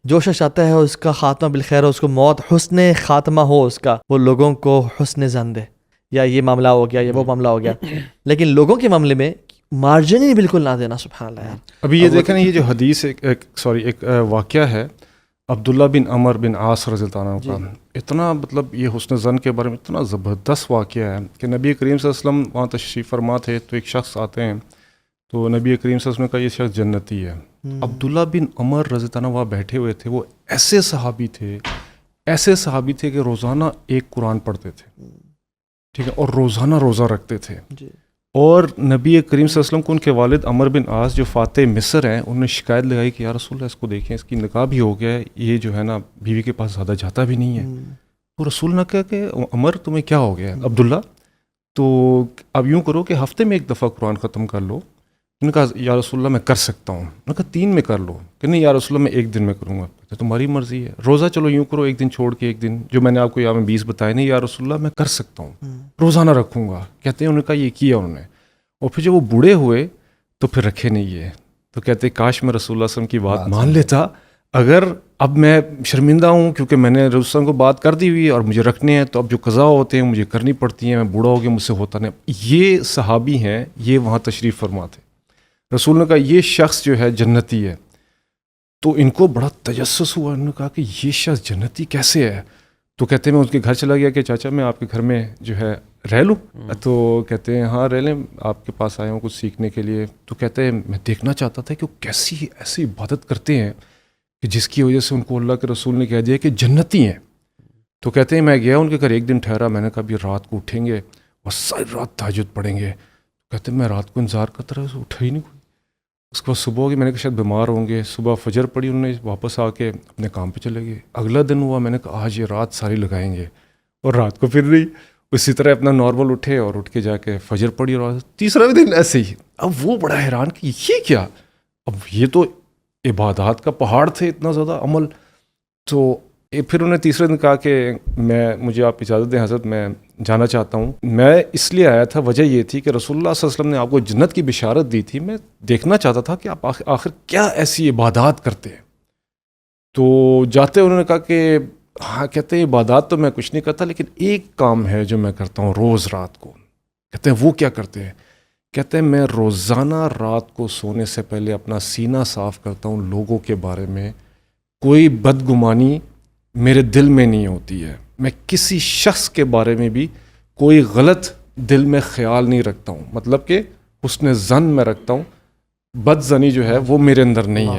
جو شخص چاہتا ہے اس کا خاتمہ بالخیر ہو، اس کو موت حسن خاتمہ ہو اس کا، وہ لوگوں کو حسن ظن دے، یا یہ معاملہ ہو گیا یا وہ معاملہ ہو گیا، لیکن لوگوں کے معاملے میں مارجن ہی بالکل نہ دینا. سبحان اللہ یار. ابھی یہ دیکھیں یہ جو حدیث ایک واقعہ ہے عبداللہ بن عمر بن عاص رضی اللہ عنہ کا، اتنا مطلب یہ حسن ظن کے بارے میں اتنا زبردست واقعہ ہے کہ نبی کریم صلی اللہ علیہ وسلم وہاں تشریف فرما تھے تو ایک شخص آتے ہیں تو نبی کریم صلی اللہ علیہ وسلم کا یہ شخص جنتی ہے. عبداللہ بن عمر رضی اللہ عنہ وہاں بیٹھے ہوئے تھے، وہ ایسے صحابی تھے کہ روزانہ ایک قرآن پڑھتے تھے، ٹھیک ہے، اور روزانہ روزہ رکھتے تھے. اور نبی کریم صلی اللہ علیہ وسلم کو ان کے والد عمر بن عاص جو فاتح مصر ہیں، انہوں نے شکایت لگائی کہ یا رسول اللہ اس کو دیکھیں، اس کی نکاح بھی ہو گیا ہے، یہ جو ہے نا بیوی کے پاس زیادہ جاتا بھی نہیں ہے. تو رسول نے کہا کہ عمر تمہیں کیا ہو گیا ہے عبداللہ، تو اب یوں کرو کہ ہفتے میں ایک دفعہ قرآن ختم کر لو. انہوں نے کہا یا رسول اللہ میں کر سکتا ہوں. انہوں نے کہا 3 میں کر لو. کہ نہیں یا رسول اللہ میں 1 دن میں کروں گا. تو تمہاری مرضی ہے. روزہ چلو یوں کرو 1 دن چھوڑ کے 1 دن، جو میں نے آپ کو یہاں میں 20 بتائے نہیں یا رسول اللہ میں کر سکتا ہوں، روزانہ رکھوں گا. کہتے ہیں انہوں نے کہا یہ کیا انہوں نے، اور پھر جب وہ بوڑھے ہوئے تو پھر رکھے نہیں یہ. تو کہتے کاش میں رسول اللہ صلی اللہ علیہ وسلم کی بات مان لیتا، اگر اب میں شرمندہ ہوں کیونکہ میں نے رسول اللہ صلی اللہ علیہ وسلم کو بات کر دی ہوئی اور مجھے رکھنے ہیں، تو اب جو قضا ہوتے ہیں مجھے کرنی پڑتی ہیں، میں بوڑھا ہو گیا مجھ سے ہوتا نہیں. یہ صحابی ہیں، یہ وہاں تشریف فرما تھے. رسول نے کہا یہ شخص جو ہے جنتی ہے. تو ان کو بڑا تجسس ہوا، انہوں نے کہا کہ یہ شخص جنتی کیسے ہے. تو کہتے ہیں میں اس کے گھر چلا گیا کہ چاچا میں آپ کے گھر میں جو ہے رہ لوں. تو کہتے ہیں ہاں رہ لیں، آپ کے پاس آیا ہوں کچھ سیکھنے کے لیے. تو کہتے ہیں میں دیکھنا چاہتا تھا کہ وہ کیسی ایسی عبادت کرتے ہیں کہ جس کی وجہ سے ان کو اللہ کے رسول نے کہہ دیا کہ جنتی ہیں. تو کہتے ہیں میں گیا ان کے گھر 1 دن ٹھہرا. میں نے کہا ابھی رات کو اٹھیں گے اور ساری رات تہجد پڑھیں گے. کہتے ہیں میں رات کو انتظار کرتا رہا، اسے اٹھا ہی نہیں کوئی. اس کے بعد صبح ہوگی، میں نے کہا شاید بیمار ہوں گے. صبح فجر پڑی، انہوں نے واپس آ کے اپنے کام پہ چلے گئے. اگلا دن ہوا، میں نے کہا آج یہ رات ساری لگائیں گے، اور رات کو پھر نہیں. اسی طرح اپنا نارمل اٹھے اور اٹھ کے جا کے فجر پڑی، اور تیسرا دن ایسے ہی. اب وہ بڑا حیران کہ یہ کیا، اب یہ تو عبادات کا پہاڑ تھے، اتنا زیادہ عمل. تو پھر انہوں نے تیسرے دن کہا کہ مجھے آپ اجازت دیں حضرت، میں جانا چاہتا ہوں. میں اس لیے آیا تھا، وجہ یہ تھی کہ رسول اللہ صلی اللہ علیہ وسلم نے آپ کو جنت کی بشارت دی تھی، میں دیکھنا چاہتا تھا کہ آپ آخر کیا ایسی عبادات کرتے ہیں. تو جاتے انہوں نے کہا کہ ہاں، کہتے ہیں عبادات تو میں کچھ نہیں کرتا، لیکن ایک کام ہے جو میں کرتا ہوں روز رات کو. کہتے ہیں وہ کیا کرتے ہیں؟ کہتے ہیں میں روزانہ رات کو سونے سے پہلے اپنا سینہ صاف کرتا ہوں، لوگوں کے بارے میں کوئی بدگمانی میرے دل میں نہیں ہوتی ہے. میں کسی شخص کے بارے میں بھی کوئی غلط دل میں خیال نہیں رکھتا ہوں، مطلب کہ حسن ظن میں رکھتا ہوں، بد ظنی جو ہے وہ میرے اندر نہیں ہے.